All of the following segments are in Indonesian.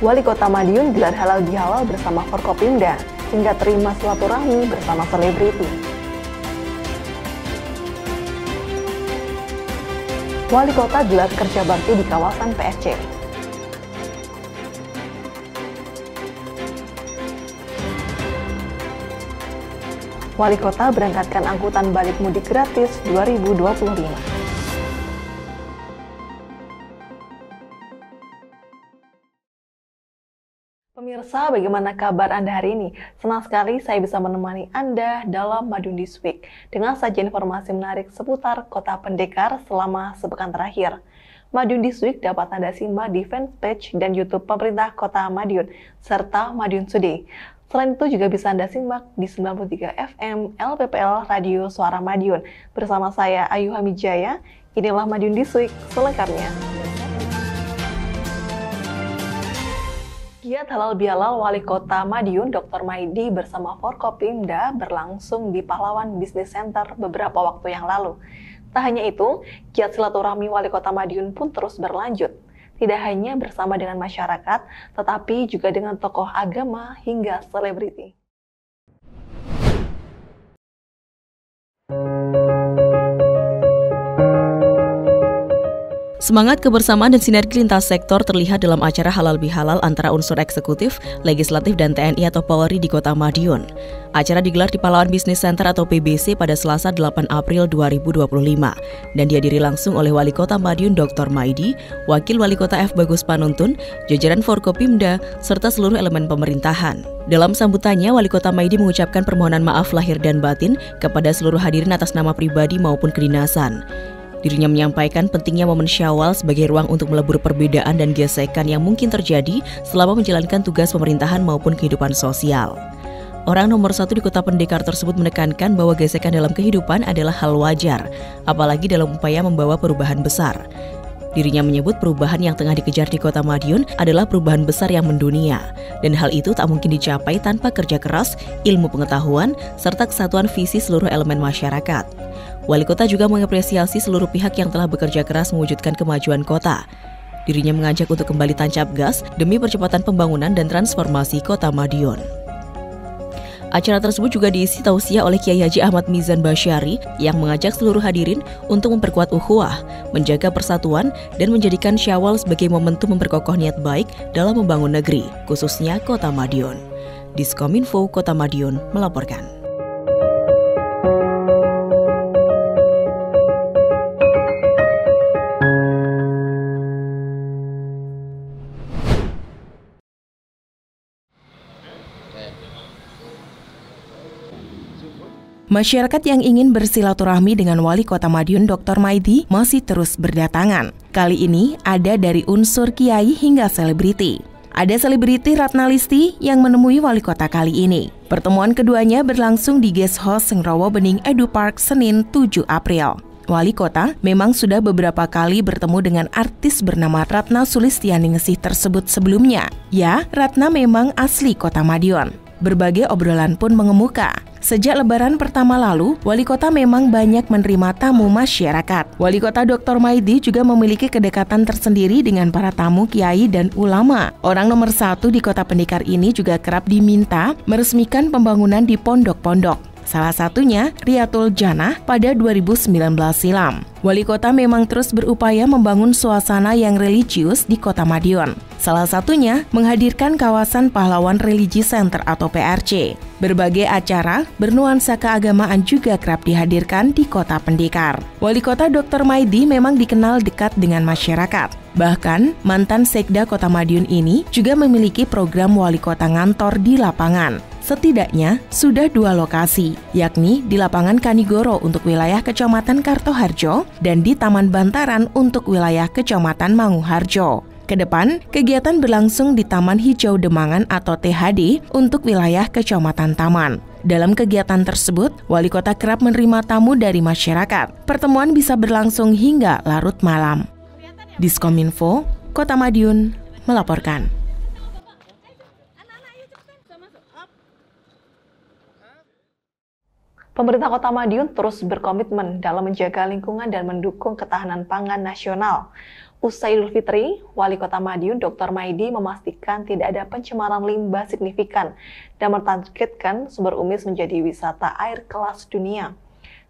Wali Kota Madiun gelar halal bihalal bersama Forkopimda hingga terima silaturahmi bersama selebriti. Wali Kota gelar kerja bakti di kawasan PSC. Wali Kota berangkatkan angkutan balik mudik gratis 2025. Pemirsa, bagaimana kabar Anda hari ini? Senang sekali saya bisa menemani Anda dalam Madiun This Week dengan sajian informasi menarik seputar Kota Pendekar selama sepekan terakhir. Madiun This Week dapat Anda simak di fanpage dan YouTube pemerintah Kota Madiun, serta Madiun Today. Selain itu juga bisa Anda simak di 93 FM LPPL Radio Suara Madiun. Bersama saya Ayu Hamidjaya, inilah Madiun This Week selengkapnya. Giat halal bihalal Wali Kota Madiun Dr. Maidi bersama Forkopimda berlangsung di Pahlawan Business Center beberapa waktu yang lalu. Tak hanya itu, giat silaturahmi Wali Kota Madiun pun terus berlanjut. Tidak hanya bersama dengan masyarakat, tetapi juga dengan tokoh agama hingga selebriti. Semangat kebersamaan dan sinergi lintas sektor terlihat dalam acara halal bihalal antara unsur eksekutif, legislatif, dan TNI atau Polri di Kota Madiun. Acara digelar di Pahlawan Business Center atau PBC pada Selasa 8 April 2025 dan dihadiri langsung oleh Wali Kota Madiun Dr. Maidi, Wakil Wali Kota F. Bagus Panuntun, jajaran Forkopimda, serta seluruh elemen pemerintahan. Dalam sambutannya, Wali Kota Maidi mengucapkan permohonan maaf lahir dan batin kepada seluruh hadirin atas nama pribadi maupun kedinasan. Dirinya menyampaikan pentingnya momen Syawal sebagai ruang untuk melebur perbedaan dan gesekan yang mungkin terjadi selama menjalankan tugas pemerintahan maupun kehidupan sosial. Orang nomor satu di Kota Pendekar tersebut menekankan bahwa gesekan dalam kehidupan adalah hal wajar, apalagi dalam upaya membawa perubahan besar. Dirinya menyebut perubahan yang tengah dikejar di Kota Madiun adalah perubahan besar yang mendunia, dan hal itu tak mungkin dicapai tanpa kerja keras, ilmu pengetahuan, serta kesatuan visi seluruh elemen masyarakat. Wali Kota juga mengapresiasi seluruh pihak yang telah bekerja keras mewujudkan kemajuan kota. Dirinya mengajak untuk kembali tancap gas demi percepatan pembangunan dan transformasi Kota Madiun. Acara tersebut juga diisi tausiah oleh Kiai Haji Ahmad Mizan Basyari yang mengajak seluruh hadirin untuk memperkuat ukhuwah, menjaga persatuan, dan menjadikan Syawal sebagai momentum memperkokoh niat baik dalam membangun negeri, khususnya Kota Madiun. Diskominfo Kota Madiun melaporkan. Masyarakat yang ingin bersilaturahmi dengan Wali Kota Madiun Dr. Maidi masih terus berdatangan. Kali ini ada dari unsur kiai hingga selebriti. Ada selebriti Ratna Listi yang menemui Wali Kota kali ini. Pertemuan keduanya berlangsung di Guest House Sengrawa Bening Edu Park Senin 7 April. Wali Kota memang sudah beberapa kali bertemu dengan artis bernama Ratna Sulistianingsih tersebut sebelumnya. Ya, Ratna memang asli Kota Madiun. Berbagai obrolan pun mengemuka. Sejak Lebaran pertama lalu, Wali Kota memang banyak menerima tamu masyarakat. Wali Kota Dr. Maidi juga memiliki kedekatan tersendiri dengan para tamu kiai dan ulama. Orang nomor satu di Kota Pendekar ini juga kerap diminta meresmikan pembangunan di pondok-pondok. Salah satunya Riyatul Jannah pada 2019 silam. Wali Kota memang terus berupaya membangun suasana yang religius di Kota Madiun. Salah satunya menghadirkan kawasan Pahlawan Religi Center atau PRC. Berbagai acara bernuansa keagamaan juga kerap dihadirkan di Kota Pendekar. Wali Kota Dr. Maidi memang dikenal dekat dengan masyarakat. Bahkan, mantan Sekda Kota Madiun ini juga memiliki program Wali Kota Ngantor di lapangan. Setidaknya sudah 2 lokasi, yakni di Lapangan Kanigoro untuk wilayah Kecamatan Kartoharjo dan di Taman Bantaran untuk wilayah Kecamatan Manguharjo. Kedepan, kegiatan berlangsung di Taman Hijau Demangan atau THD untuk wilayah Kecamatan Taman. Dalam kegiatan tersebut, Wali Kota kerap menerima tamu dari masyarakat. Pertemuan bisa berlangsung hingga larut malam. Diskominfo, Kota Madiun, melaporkan. Pemerintah Kota Madiun terus berkomitmen dalam menjaga lingkungan dan mendukung ketahanan pangan nasional. Usai Idul Fitri, Wali Kota Madiun Dr. Maidi memastikan tidak ada pencemaran limbah signifikan dan mentargetkan Sumber Umis menjadi wisata air kelas dunia.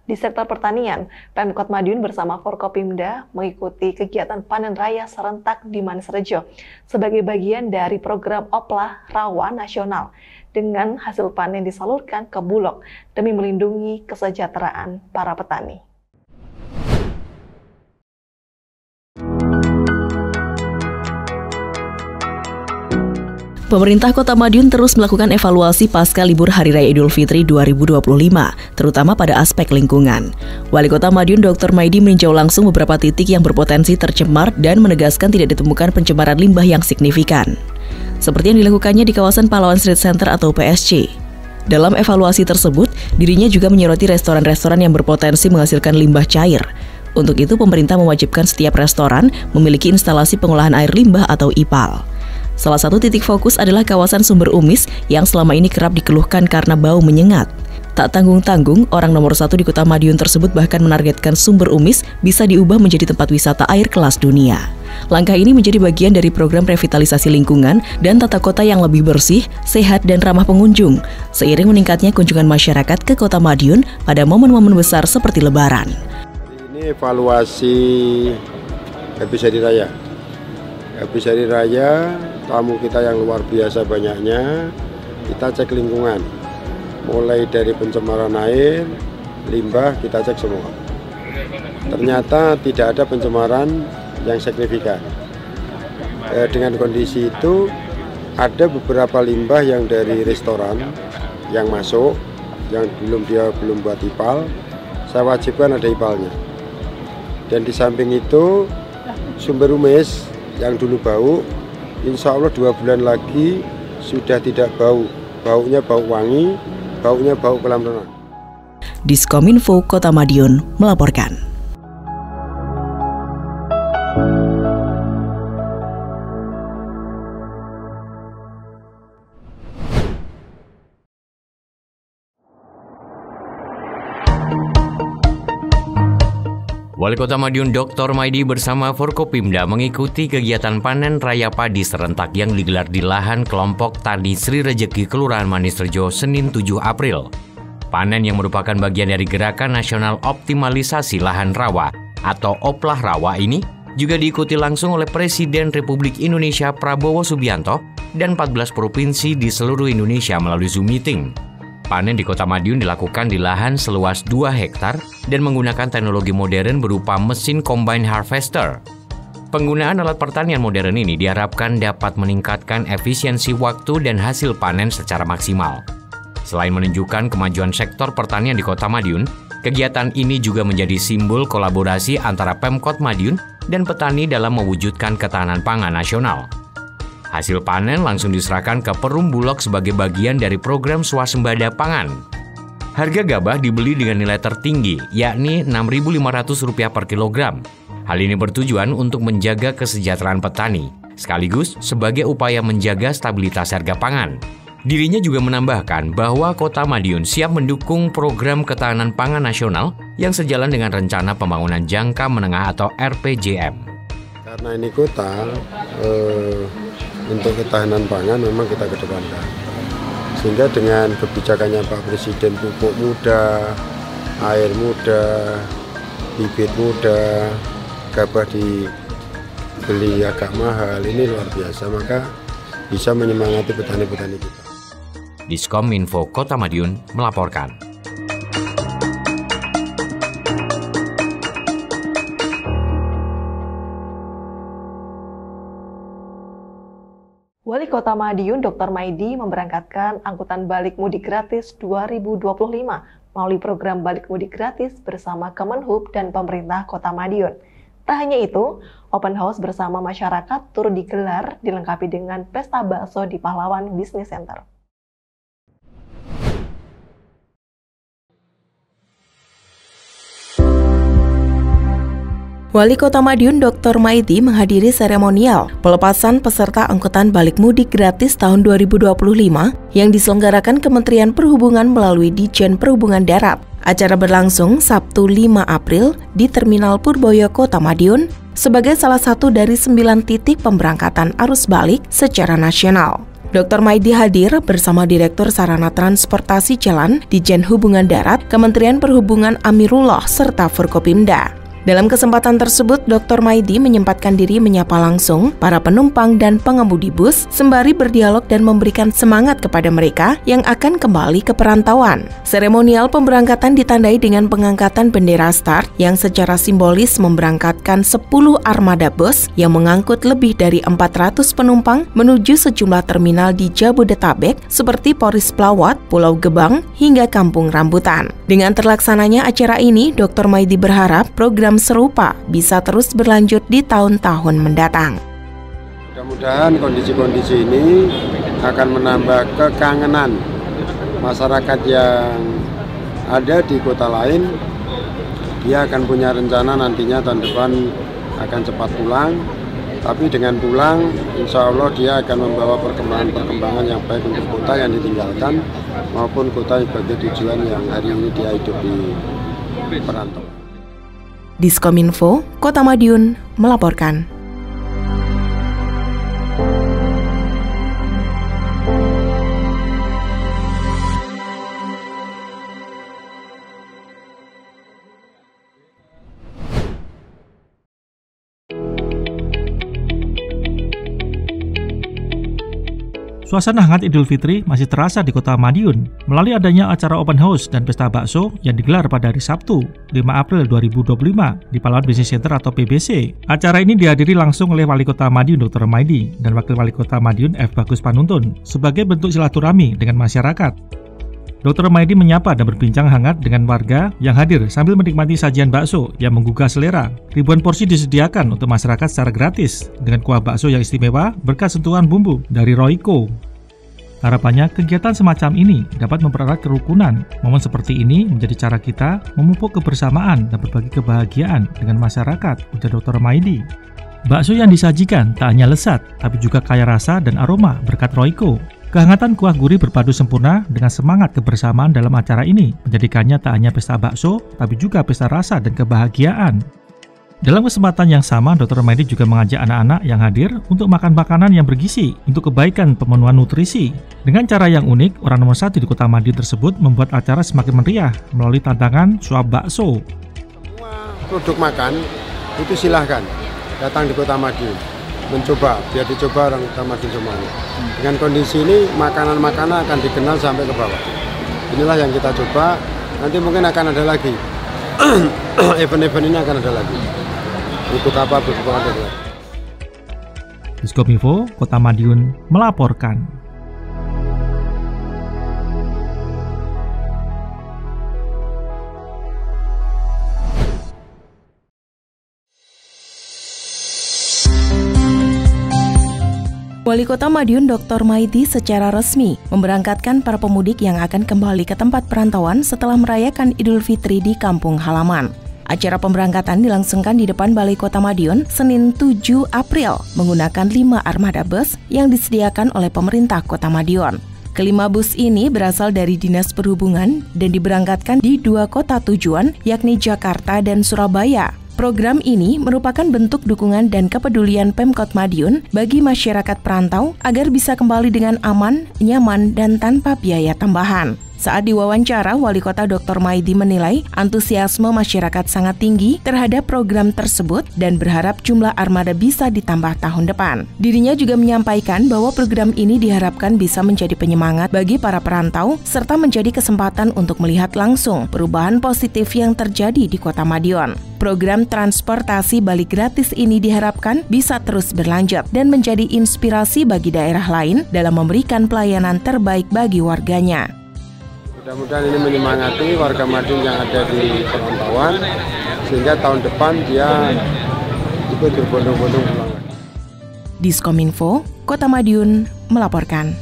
Di sektor pertanian, Pemkot Madiun bersama Forkopimda mengikuti kegiatan panen raya serentak di Manisrejo sebagai bagian dari program Oplah Rawa Nasional dengan hasil panen disalurkan ke Bulog demi melindungi kesejahteraan para petani. Pemerintah Kota Madiun terus melakukan evaluasi pasca libur Hari Raya Idul Fitri 2025, terutama pada aspek lingkungan. Wali Kota Madiun Dr. Maidi meninjau langsung beberapa titik yang berpotensi tercemar dan menegaskan tidak ditemukan pencemaran limbah yang signifikan. Seperti yang dilakukannya di kawasan Pahlawan Street Center atau PSC. Dalam evaluasi tersebut, dirinya juga menyoroti restoran-restoran yang berpotensi menghasilkan limbah cair. Untuk itu, pemerintah mewajibkan setiap restoran memiliki instalasi pengolahan air limbah atau IPAL. Salah satu titik fokus adalah kawasan Sumber Umis yang selama ini kerap dikeluhkan karena bau menyengat. Tak tanggung-tanggung, orang nomor 1 di Kota Madiun tersebut bahkan menargetkan Sumber Umis bisa diubah menjadi tempat wisata air kelas dunia. Langkah ini menjadi bagian dari program revitalisasi lingkungan dan tata kota yang lebih bersih, sehat, dan ramah pengunjung, seiring meningkatnya kunjungan masyarakat ke Kota Madiun pada momen-momen besar seperti Lebaran. Ini evaluasi habis hari raya. Habis hari raya, tamu kita yang luar biasa banyaknya, kita cek lingkungan. Mulai dari pencemaran air, limbah, kita cek semua. Ternyata tidak ada pencemaran yang signifikan. Dengan kondisi itu, ada beberapa limbah yang dari restoran yang masuk, yang belum buat IPAL, saya wajibkan ada IPAL-nya. Dan di samping itu, Sumber Umis yang dulu bau, insya Allah 2 bulan lagi sudah tidak bau. Baunya bau wangi, baunya bau kolam renang. Diskominfo Kota Madiun melaporkan. Wali Kota Madiun Dr. Maidi bersama Forkopimda mengikuti kegiatan panen raya padi serentak yang digelar di lahan kelompok tani Sri Rejeki Kelurahan Manisrejo Senin 7 April. Panen yang merupakan bagian dari Gerakan Nasional Optimalisasi Lahan Rawa atau Oplah Rawa ini juga diikuti langsung oleh Presiden Republik Indonesia Prabowo Subianto dan 14 provinsi di seluruh Indonesia melalui Zoom meeting. Panen di Kota Madiun dilakukan di lahan seluas 2 hektar dan menggunakan teknologi modern berupa mesin combine harvester. Penggunaan alat pertanian modern ini diharapkan dapat meningkatkan efisiensi waktu dan hasil panen secara maksimal. Selain menunjukkan kemajuan sektor pertanian di Kota Madiun, kegiatan ini juga menjadi simbol kolaborasi antara Pemkot Madiun dan petani dalam mewujudkan ketahanan pangan nasional. Hasil panen langsung diserahkan ke Perum Bulog sebagai bagian dari program swasembada pangan. Harga gabah dibeli dengan nilai tertinggi, yakni Rp6.500 per kilogram. Hal ini bertujuan untuk menjaga kesejahteraan petani, sekaligus sebagai upaya menjaga stabilitas harga pangan. Dirinya juga menambahkan bahwa Kota Madiun siap mendukung program ketahanan pangan nasional yang sejalan dengan rencana pembangunan jangka menengah atau RPJM. Karena ini kota, untuk ketahanan pangan memang kita kedepankan. Sehingga dengan kebijakannya Pak Presiden, pupuk mudah, air mudah, bibit mudah, gabah dibeli agak mahal, ini luar biasa, maka bisa menyemangati petani-petani kita. Diskominfo Kota Madiun melaporkan. Wali Kota Madiun Dr. Maidi memberangkatkan angkutan balik mudik gratis 2025 melalui program balik mudik gratis bersama Kemenhub dan pemerintah Kota Madiun. Tak hanya itu, open house bersama masyarakat turut digelar dilengkapi dengan pesta bakso di Pahlawan Business Center. Wali Kota Madiun Dr. Maidi menghadiri seremonial pelepasan peserta angkutan balik mudik gratis tahun 2025 yang diselenggarakan Kementerian Perhubungan melalui Ditjen Perhubungan Darat. Acara berlangsung Sabtu 5 April di Terminal Purboyo Kota Madiun sebagai salah satu dari 9 titik pemberangkatan arus balik secara nasional. Dr. Maidi hadir bersama Direktur Sarana Transportasi Jalan Ditjen Hubungan Darat, Kementerian Perhubungan Amirullah, serta Forkopimda. Dalam kesempatan tersebut, Dr. Maidi menyempatkan diri menyapa langsung para penumpang dan pengemudi bus, sembari berdialog dan memberikan semangat kepada mereka yang akan kembali ke perantauan. Seremonial pemberangkatan ditandai dengan pengangkatan bendera Start yang secara simbolis memberangkatkan 10 armada bus yang mengangkut lebih dari 400 penumpang menuju sejumlah terminal di Jabodetabek seperti Poris Plawat, Pulau Gebang, hingga Kampung Rambutan. Dengan terlaksananya acara ini, Dr. Maidi berharap program serupa bisa terus berlanjut di tahun-tahun mendatang. Mudah-mudahan kondisi-kondisi ini akan menambah kekangenan masyarakat yang ada di kota lain. Dia akan punya rencana nantinya tahun depan akan cepat pulang, tapi dengan pulang insya Allah dia akan membawa perkembangan-perkembangan yang baik untuk kota yang ditinggalkan maupun kota sebagai tujuan yang hari ini dia hidup di perantauan. Diskominfo, Kota Madiun melaporkan. Suasana hangat Idul Fitri masih terasa di Kota Madiun melalui adanya acara open house dan pesta bakso yang digelar pada hari Sabtu, 5 April 2025 di Pahlawan Business Center atau PBC. Acara ini dihadiri langsung oleh Wali Kota Madiun Dr. Maidi dan Wakil Wali Kota Madiun F. Bagus Panuntun sebagai bentuk silaturahmi dengan masyarakat. Dr. Maidi menyapa dan berbincang hangat dengan warga yang hadir sambil menikmati sajian bakso yang menggugah selera. Ribuan porsi disediakan untuk masyarakat secara gratis dengan kuah bakso yang istimewa berkat sentuhan bumbu dari Royco. Harapannya kegiatan semacam ini dapat mempererat kerukunan. Momen seperti ini menjadi cara kita memupuk kebersamaan dan berbagi kebahagiaan dengan masyarakat, ujar Dr. Maidi. Bakso yang disajikan tak hanya lezat, tapi juga kaya rasa dan aroma berkat Royco. Kehangatan kuah gurih berpadu sempurna dengan semangat kebersamaan dalam acara ini menjadikannya tak hanya pesta bakso, tapi juga pesta rasa dan kebahagiaan. Dalam kesempatan yang sama, Dr. Maidi juga mengajak anak-anak yang hadir untuk makan makanan yang bergizi untuk kebaikan pemenuhan nutrisi. Dengan cara yang unik, orang nomor 1 di Kota Madiun tersebut membuat acara semakin meriah melalui tantangan suap bakso. Semua produk makan itu silahkan datang di Kota Madiun. Mencoba, biar dicoba orang Kota Madiun semuanya. Dengan kondisi ini, makanan-makanan akan dikenal sampai ke bawah. Inilah yang kita coba, nanti mungkin akan ada lagi. Event-event ini akan ada lagi. Untuk apa, berbuka ada lagi. Diskominfo, Kota Madiun melaporkan. Wali Kota Madiun Dr. Maidi secara resmi memberangkatkan para pemudik yang akan kembali ke tempat perantauan setelah merayakan Idul Fitri di kampung halaman. Acara pemberangkatan dilangsungkan di depan Balai Kota Madiun Senin 7 April menggunakan 5 armada bus yang disediakan oleh pemerintah Kota Madiun. Kelima bus ini berasal dari Dinas Perhubungan dan diberangkatkan di 2 kota tujuan yakni Jakarta dan Surabaya. Program ini merupakan bentuk dukungan dan kepedulian Pemkot Madiun bagi masyarakat perantau agar bisa kembali dengan aman, nyaman, dan tanpa biaya tambahan. Saat diwawancara, Wali Kota Dr. Maidi menilai antusiasme masyarakat sangat tinggi terhadap program tersebut dan berharap jumlah armada bisa ditambah tahun depan. Dirinya juga menyampaikan bahwa program ini diharapkan bisa menjadi penyemangat bagi para perantau serta menjadi kesempatan untuk melihat langsung perubahan positif yang terjadi di Kota Madiun. Program transportasi balik gratis ini diharapkan bisa terus berlanjut dan menjadi inspirasi bagi daerah lain dalam memberikan pelayanan terbaik bagi warganya. Mudah-mudahan ini menyemangati warga Madiun yang ada di perantauan sehingga tahun depan dia ikut berbondong-bondong pulang. Diskominfo, Kota Madiun melaporkan.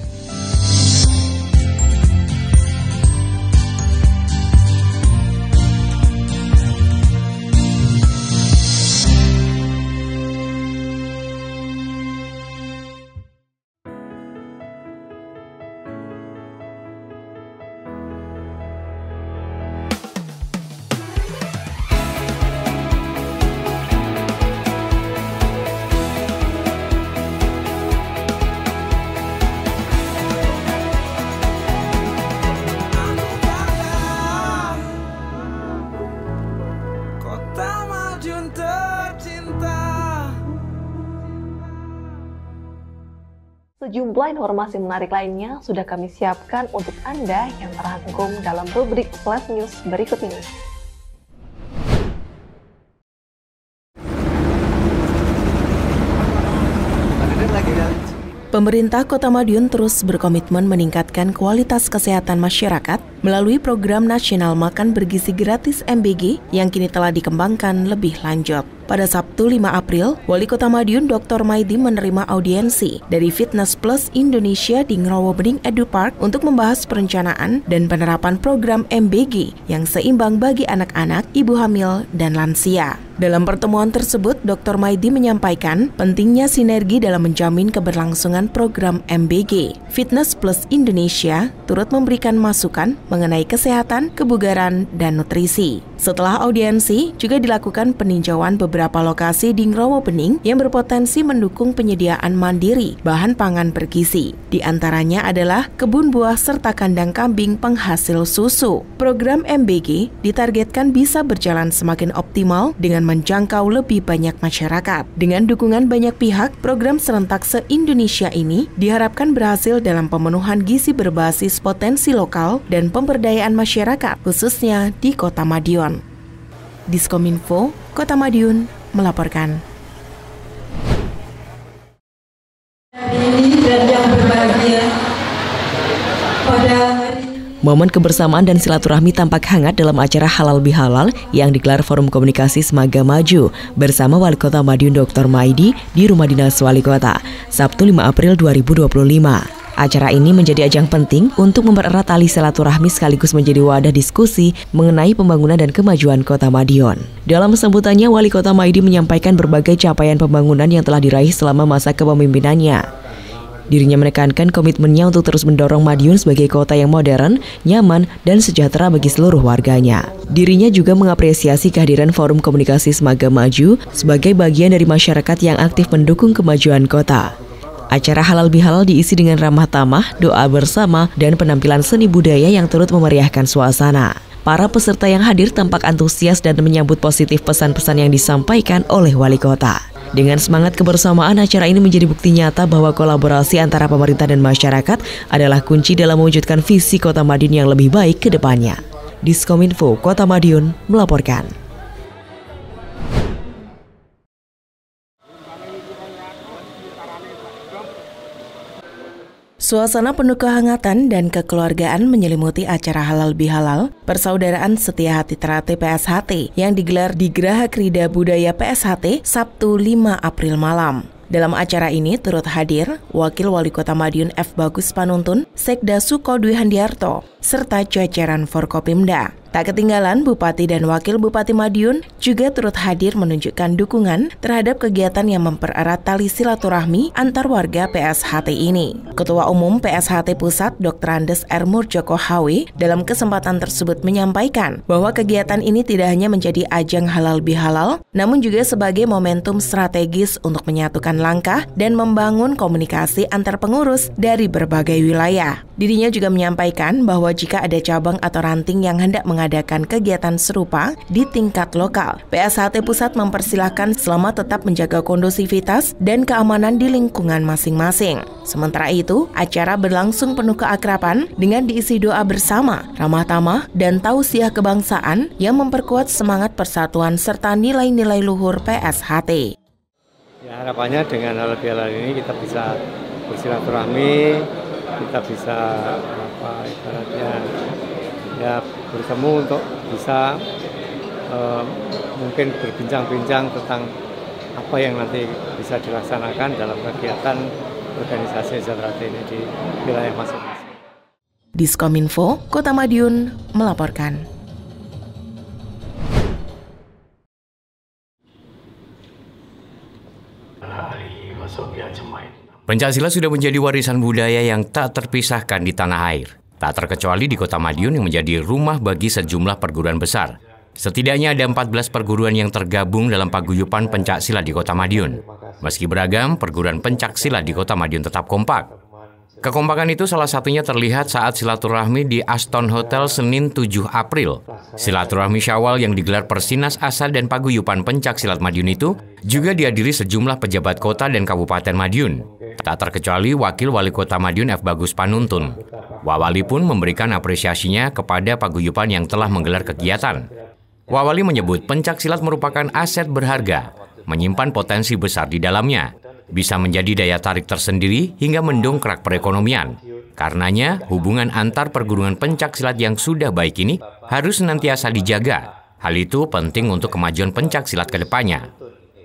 Sejumlah informasi menarik lainnya sudah kami siapkan untuk Anda yang terangkum dalam rubrik Flash News berikut ini. Pemerintah Kota Madiun terus berkomitmen meningkatkan kualitas kesehatan masyarakat melalui program nasional makan bergizi gratis MBG yang kini telah dikembangkan lebih lanjut. Pada Sabtu 5 April, Wali Kota Madiun Dr. Maidi menerima audiensi dari Fitness Plus Indonesia di Ngrowo Bening Edu Park untuk membahas perencanaan dan penerapan program MBG yang seimbang bagi anak-anak, ibu hamil, dan lansia. Dalam pertemuan tersebut, Dr. Maidi menyampaikan pentingnya sinergi dalam menjamin keberlangsungan program MBG. Fitness Plus Indonesia turut memberikan masukan mengenai kesehatan, kebugaran, dan nutrisi. Setelah audiensi, juga dilakukan peninjauan beberapa lokasi di Ngrowo Bening yang berpotensi mendukung penyediaan mandiri bahan pangan bergizi. Di antaranya adalah kebun buah serta kandang kambing penghasil susu. Program MBG ditargetkan bisa berjalan semakin optimal dengan menjangkau lebih banyak masyarakat. Dengan dukungan banyak pihak, program serentak se-Indonesia ini diharapkan berhasil dalam pemenuhan gizi berbasis potensi lokal dan pemberdayaan masyarakat, khususnya di Kota Madiun. Diskominfo, Kota Madiun melaporkan. Momen kebersamaan dan silaturahmi tampak hangat dalam acara Halal Bihalal yang digelar Forum Komunikasi Semaga Maju bersama Wali Kota Madiun Dr. Maidi di Rumah Dinas Wali Kota, Sabtu 5 April 2025. Acara ini menjadi ajang penting untuk mempererat tali silaturahmi sekaligus menjadi wadah diskusi mengenai pembangunan dan kemajuan Kota Madiun. Dalam sambutannya, Wali Kota Maidi menyampaikan berbagai capaian pembangunan yang telah diraih selama masa kepemimpinannya. Dirinya menekankan komitmennya untuk terus mendorong Madiun sebagai kota yang modern, nyaman, dan sejahtera bagi seluruh warganya. Dirinya juga mengapresiasi kehadiran Forum Komunikasi Semaga Maju sebagai bagian dari masyarakat yang aktif mendukung kemajuan kota. Acara Halal Bihalal diisi dengan ramah tamah, doa bersama, dan penampilan seni budaya yang turut memeriahkan suasana. Para peserta yang hadir tampak antusias dan menyambut positif pesan-pesan yang disampaikan oleh Wali Kota. Dengan semangat kebersamaan, acara ini menjadi bukti nyata bahwa kolaborasi antara pemerintah dan masyarakat adalah kunci dalam mewujudkan visi Kota Madiun yang lebih baik ke depannya. Diskominfo Kota Madiun melaporkan. Suasana penuh kehangatan dan kekeluargaan menyelimuti acara Halal Bihalal Persaudaraan Setia Hati Terate PSHT yang digelar di Geraha Krida Budaya PSHT Sabtu 5 April malam. Dalam acara ini turut hadir Wakil Wali Kota Madiun F. Bagus Panuntun, Sekda Suko Dwi Handiarto, serta jajaran Forkopimda. Tak ketinggalan, Bupati dan Wakil Bupati Madiun juga turut hadir menunjukkan dukungan terhadap kegiatan yang mempererat tali silaturahmi antar warga PSHT ini. Ketua Umum PSHT Pusat Dr. Andes R. Murjoko Hawi dalam kesempatan tersebut menyampaikan bahwa kegiatan ini tidak hanya menjadi ajang halal bihalal, namun juga sebagai momentum strategis untuk menyatukan langkah dan membangun komunikasi antar pengurus dari berbagai wilayah. Dirinya juga menyampaikan bahwa jika ada cabang atau ranting yang hendak mengadakan kegiatan serupa di tingkat lokal, PSHT Pusat mempersilahkan selama tetap menjaga kondusivitas dan keamanan di lingkungan masing-masing. Sementara itu, acara berlangsung penuh keakraban dengan diisi doa bersama, ramah tamah, dan tausiah kebangsaan yang memperkuat semangat persatuan serta nilai-nilai luhur PSHT. Ya, harapannya dengan halal bihalal ini kita bisa bersilaturahmi, kita bisa ibaratnya ya bertemu untuk bisa mungkin berbincang-bincang tentang apa yang nanti bisa dilaksanakan dalam kegiatan organisasi Setia ini di wilayah masing-masing. Diskominfo Kota Madiun melaporkan. Pencaksilat sudah menjadi warisan budaya yang tak terpisahkan di tanah air. Tak terkecuali di Kota Madiun yang menjadi rumah bagi sejumlah perguruan besar. Setidaknya ada 14 perguruan yang tergabung dalam paguyuban pencaksilat di Kota Madiun. Meski beragam, perguruan pencaksilat di Kota Madiun tetap kompak. Kekompakan itu salah satunya terlihat saat silaturahmi di Aston Hotel Senin 7 April. Silaturahmi Syawal yang digelar Persinas Asal dan Paguyuban Pencak Silat Madiun itu juga dihadiri sejumlah pejabat kota dan Kabupaten Madiun. Tak terkecuali Wakil Wali Kota Madiun F. Bagus Panuntun. Wawali pun memberikan apresiasinya kepada paguyuban yang telah menggelar kegiatan. Wawali menyebut pencak silat merupakan aset berharga, menyimpan potensi besar di dalamnya. Bisa menjadi daya tarik tersendiri hingga mendongkrak perekonomian. Karenanya, hubungan antar perguruan pencak silat yang sudah baik ini harus senantiasa dijaga. Hal itu penting untuk kemajuan pencak silat ke depannya.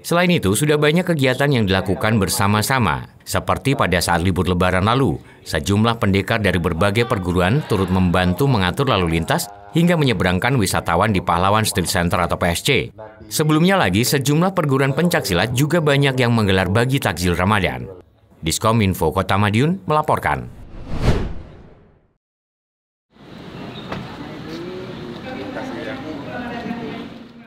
Selain itu, sudah banyak kegiatan yang dilakukan bersama-sama. Seperti pada saat libur Lebaran lalu, sejumlah pendekar dari berbagai perguruan turut membantu mengatur lalu lintas hingga menyeberangkan wisatawan di Pahlawan Street Center atau PSC. Sebelumnya lagi, sejumlah perguruan pencak silat juga banyak yang menggelar bagi takjil Ramadan. Diskominfo Kota Madiun melaporkan.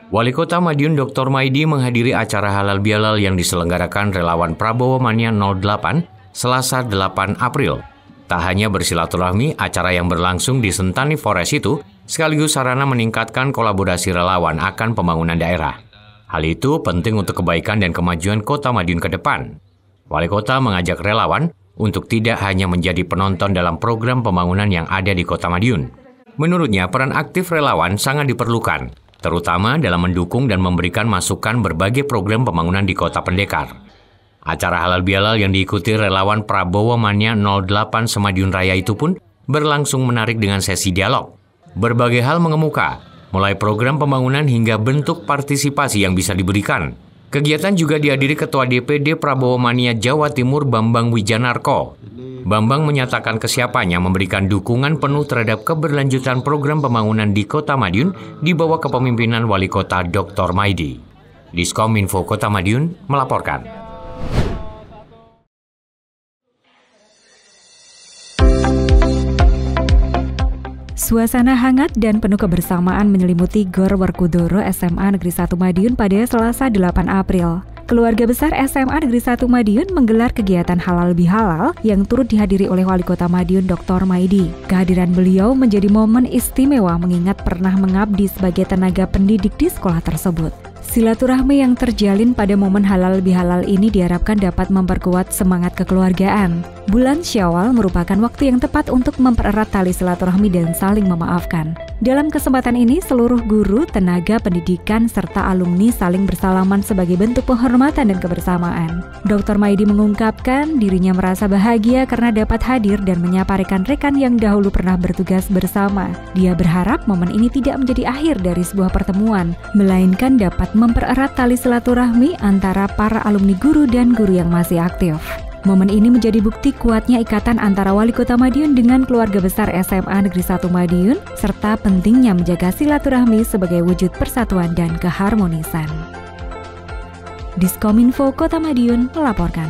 Wali Kota Madiun Dr. Maidi menghadiri acara halal bihalal yang diselenggarakan relawan Prabowo Mania 08 Selasa 8 April. Tak hanya bersilaturahmi, acara yang berlangsung di Sentani Forest itu sekaligus sarana meningkatkan kolaborasi relawan akan pembangunan daerah. Hal itu penting untuk kebaikan dan kemajuan Kota Madiun ke depan. Wali Kota mengajak relawan untuk tidak hanya menjadi penonton dalam program pembangunan yang ada di Kota Madiun. Menurutnya, peran aktif relawan sangat diperlukan, terutama dalam mendukung dan memberikan masukan berbagai program pembangunan di Kota Pendekar. Acara halal bihalal yang diikuti relawan Prabowo Mania 08 Semadiun Raya itu pun berlangsung menarik dengan sesi dialog. Berbagai hal mengemuka, mulai program pembangunan hingga bentuk partisipasi yang bisa diberikan. Kegiatan juga dihadiri Ketua DPD Prabowo Mania Jawa Timur Bambang Wijanarko. Bambang menyatakan kesiapannya memberikan dukungan penuh terhadap keberlanjutan program pembangunan di Kota Madiun di bawah kepemimpinan Wali Kota Dr. Maidi. Diskominfo Kota Madiun melaporkan. Suasana hangat dan penuh kebersamaan menyelimuti Gor Werkudara SMA Negeri 1 Madiun pada Selasa 8 April. Keluarga besar SMA Negeri 1 Madiun menggelar kegiatan halal bihalal yang turut dihadiri oleh Wali Kota Madiun Dr. Maidi. Kehadiran beliau menjadi momen istimewa mengingat pernah mengabdi sebagai tenaga pendidik di sekolah tersebut. Silaturahmi yang terjalin pada momen halal bihalal ini diharapkan dapat memperkuat semangat kekeluargaan. Bulan Syawal merupakan waktu yang tepat untuk mempererat tali silaturahmi dan saling memaafkan. Dalam kesempatan ini, seluruh guru, tenaga pendidikan, serta alumni saling bersalaman sebagai bentuk penghormatan dan kebersamaan. Dr. Maidi mengungkapkan dirinya merasa bahagia karena dapat hadir dan menyapa rekan-rekan yang dahulu pernah bertugas bersama. Dia berharap momen ini tidak menjadi akhir dari sebuah pertemuan, melainkan dapat mempererat tali silaturahmi antara para alumni guru dan guru yang masih aktif. Momen ini menjadi bukti kuatnya ikatan antara Wali Kota Madiun dengan keluarga besar SMA Negeri 1 Madiun, serta pentingnya menjaga silaturahmi sebagai wujud persatuan dan keharmonisan. Diskominfo Kota Madiun melaporkan.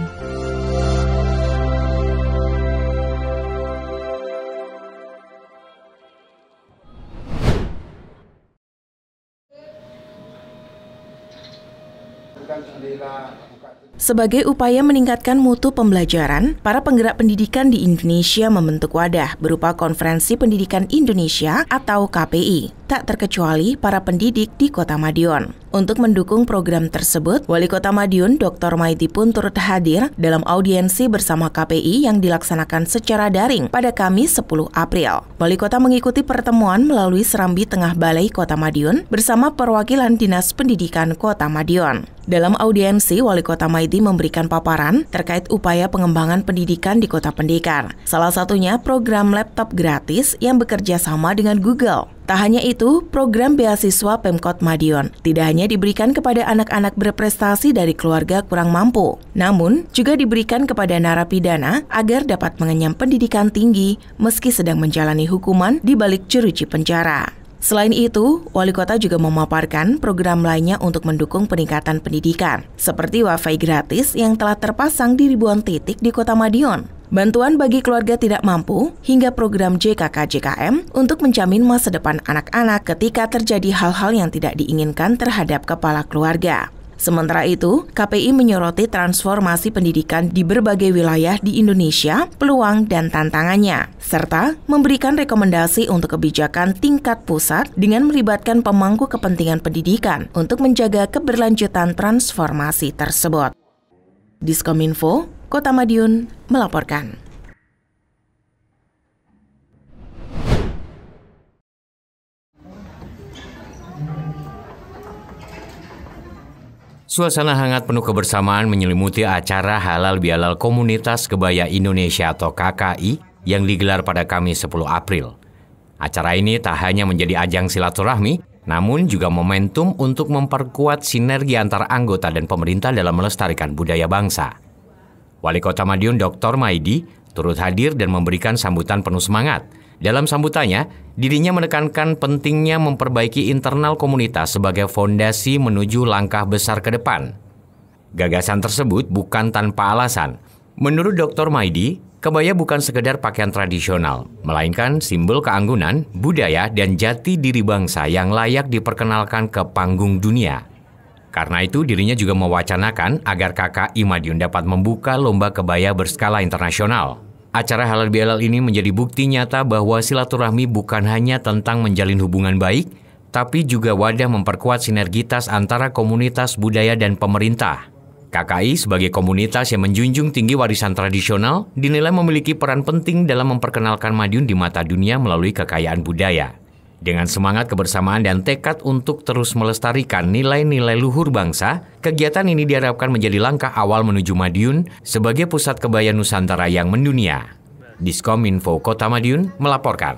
Sebagai upaya meningkatkan mutu pembelajaran, para penggerak pendidikan di Indonesia membentuk wadah berupa Konferensi Pendidikan Indonesia atau KPI, tak terkecuali para pendidik di Kota Madiun. Untuk mendukung program tersebut, Wali Kota Madiun Dr. Maidi pun turut hadir dalam audiensi bersama KPI yang dilaksanakan secara daring pada Kamis 10 April. Wali Kota mengikuti pertemuan melalui Serambi Tengah Balai Kota Madiun bersama perwakilan Dinas Pendidikan Kota Madiun. Dalam audiensi, Wali Kota Maidi memberikan paparan terkait upaya pengembangan pendidikan di Kota Pendekar. Salah satunya program laptop gratis yang bekerja sama dengan Google. Tak hanya itu, program beasiswa Pemkot Madiun tidak hanya diberikan kepada anak-anak berprestasi dari keluarga kurang mampu, namun juga diberikan kepada narapidana agar dapat mengenyam pendidikan tinggi meski sedang menjalani hukuman di balik jeruji penjara. Selain itu, Wali Kota juga memaparkan program lainnya untuk mendukung peningkatan pendidikan, seperti WiFi gratis yang telah terpasang di ribuan titik di Kota Madiun, bantuan bagi keluarga tidak mampu, hingga program JKK-JKM untuk menjamin masa depan anak-anak ketika terjadi hal-hal yang tidak diinginkan terhadap kepala keluarga. Sementara itu, KPI menyoroti transformasi pendidikan di berbagai wilayah di Indonesia, peluang dan tantangannya, serta memberikan rekomendasi untuk kebijakan tingkat pusat dengan melibatkan pemangku kepentingan pendidikan untuk menjaga keberlanjutan transformasi tersebut. Diskominfo, Kota Madiun melaporkan. Suasana hangat penuh kebersamaan menyelimuti acara Halal Bihalal Komunitas Kebaya Indonesia atau KKI yang digelar pada Kamis 10 April. Acara ini tak hanya menjadi ajang silaturahmi, namun juga momentum untuk memperkuat sinergi antar anggota dan pemerintah dalam melestarikan budaya bangsa. Wali Kota Madiun Dr. Maidi turut hadir dan memberikan sambutan penuh semangat. Dalam sambutannya, dirinya menekankan pentingnya memperbaiki internal komunitas sebagai fondasi menuju langkah besar ke depan. Gagasan tersebut bukan tanpa alasan. Menurut Dr. Maidi, kebaya bukan sekedar pakaian tradisional, melainkan simbol keanggunan, budaya, dan jati diri bangsa yang layak diperkenalkan ke panggung dunia. Karena itu, dirinya juga mewacanakan agar KKI Madiun dapat membuka lomba kebaya berskala internasional. Acara Halal Bihalal ini menjadi bukti nyata bahwa silaturahmi bukan hanya tentang menjalin hubungan baik, tapi juga wadah memperkuat sinergitas antara komunitas budaya dan pemerintah. KKI sebagai komunitas yang menjunjung tinggi warisan tradisional dinilai memiliki peran penting dalam memperkenalkan Madiun di mata dunia melalui kekayaan budaya. Dengan semangat kebersamaan dan tekad untuk terus melestarikan nilai-nilai luhur bangsa, kegiatan ini diharapkan menjadi langkah awal menuju Madiun sebagai pusat kebaya Nusantara yang mendunia. Diskominfo Kota Madiun melaporkan.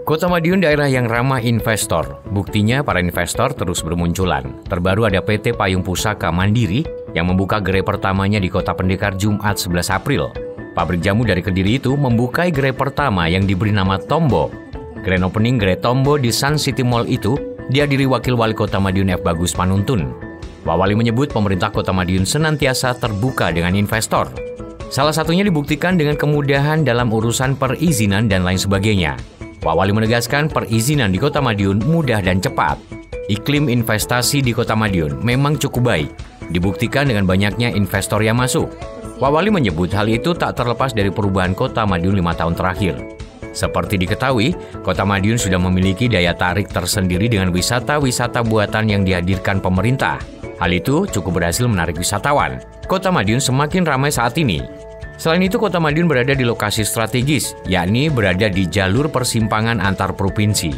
Kota Madiun daerah yang ramah investor. Buktinya para investor terus bermunculan. Terbaru ada PT Payung Pusaka Mandiri yang membuka gerai pertamanya di Kota Pendekar Jumat 11 April. Pabrik jamu dari Kediri itu membuka gerai pertama yang diberi nama Tombo. Grand opening gerai Tombo di Sun City Mall itu dihadiri Wakil Wali Kota Madiun F. Bagus Panuntun. Pak Wali menyebut pemerintah Kota Madiun senantiasa terbuka dengan investor. Salah satunya dibuktikan dengan kemudahan dalam urusan perizinan dan lain sebagainya. Pak Wali menegaskan perizinan di Kota Madiun mudah dan cepat. Iklim investasi di Kota Madiun memang cukup baik, dibuktikan dengan banyaknya investor yang masuk. Pak Wali menyebut hal itu tak terlepas dari perubahan Kota Madiun 5 tahun terakhir. Seperti diketahui, Kota Madiun sudah memiliki daya tarik tersendiri dengan wisata-wisata buatan yang dihadirkan pemerintah. Hal itu cukup berhasil menarik wisatawan. Kota Madiun semakin ramai saat ini. Selain itu, Kota Madiun berada di lokasi strategis, yakni berada di jalur persimpangan antar provinsi.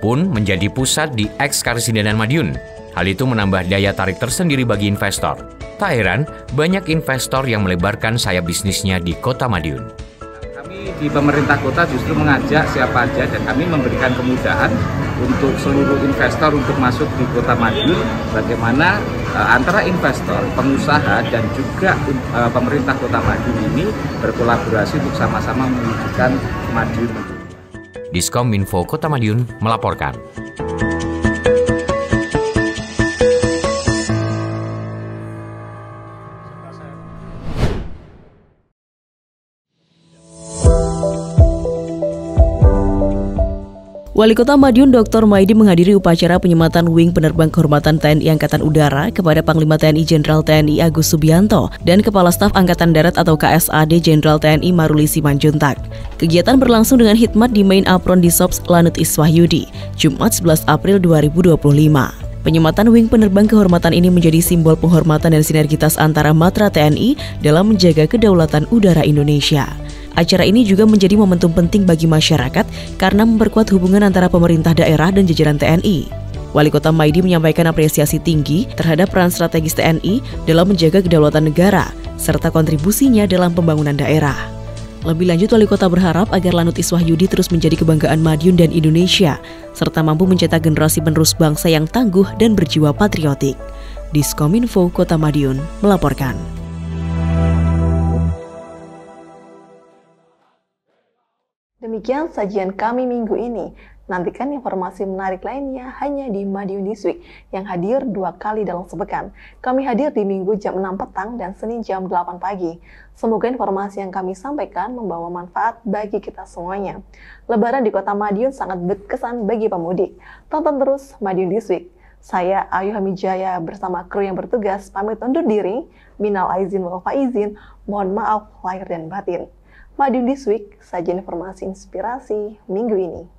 Pun menjadi pusat di eks-Karesidenan Madiun. Hal itu menambah daya tarik tersendiri bagi investor. Tak heran, banyak investor yang melebarkan sayap bisnisnya di Kota Madiun. Kami di pemerintah kota justru mengajak siapa aja dan kami memberikan kemudahan untuk seluruh investor untuk masuk di Kota Madiun. Bagaimana antara investor, pengusaha, dan juga pemerintah Kota Madiun ini berkolaborasi untuk sama-sama mewujudkan Madiun. Diskominfo Kota Madiun melaporkan. Wali Kota Madiun Dr. Maidi menghadiri upacara penyematan Wing Penerbang Kehormatan TNI Angkatan Udara kepada Panglima TNI Jenderal TNI Agus Subianto dan Kepala Staf Angkatan Darat atau KSAD Jenderal TNI Maruli Simanjuntak. Kegiatan berlangsung dengan khidmat di Main Apron di Sops Lanut Iswahyudi, Jumat 11 April 2025. Penyematan Wing Penerbang Kehormatan ini menjadi simbol penghormatan dan sinergitas antara matra TNI dalam menjaga kedaulatan udara Indonesia. Acara ini juga menjadi momentum penting bagi masyarakat karena memperkuat hubungan antara pemerintah daerah dan jajaran TNI. Wali Kota Maidi menyampaikan apresiasi tinggi terhadap peran strategis TNI dalam menjaga kedaulatan negara serta kontribusinya dalam pembangunan daerah. Lebih lanjut, Wali Kota berharap agar Lanut Iswahyudi terus menjadi kebanggaan Madiun dan Indonesia, serta mampu mencetak generasi penerus bangsa yang tangguh dan berjiwa patriotik. Diskominfo Kota Madiun melaporkan. Demikian sajian kami minggu ini. Nantikan informasi menarik lainnya hanya di Madiun This Week yang hadir 2 kali dalam sepekan. Kami hadir di Minggu jam 6 petang dan Senin jam 8 pagi. Semoga informasi yang kami sampaikan membawa manfaat bagi kita semuanya. Lebaran di Kota Madiun sangat berkesan bagi pemudik. Tonton terus Madiun This Week. Saya Ayu Hamijaya bersama kru yang bertugas pamit undur diri. Minal aizin wal faizin. Mohon maaf lahir dan batin. Madiun This Week, sajian informasi inspirasi minggu ini.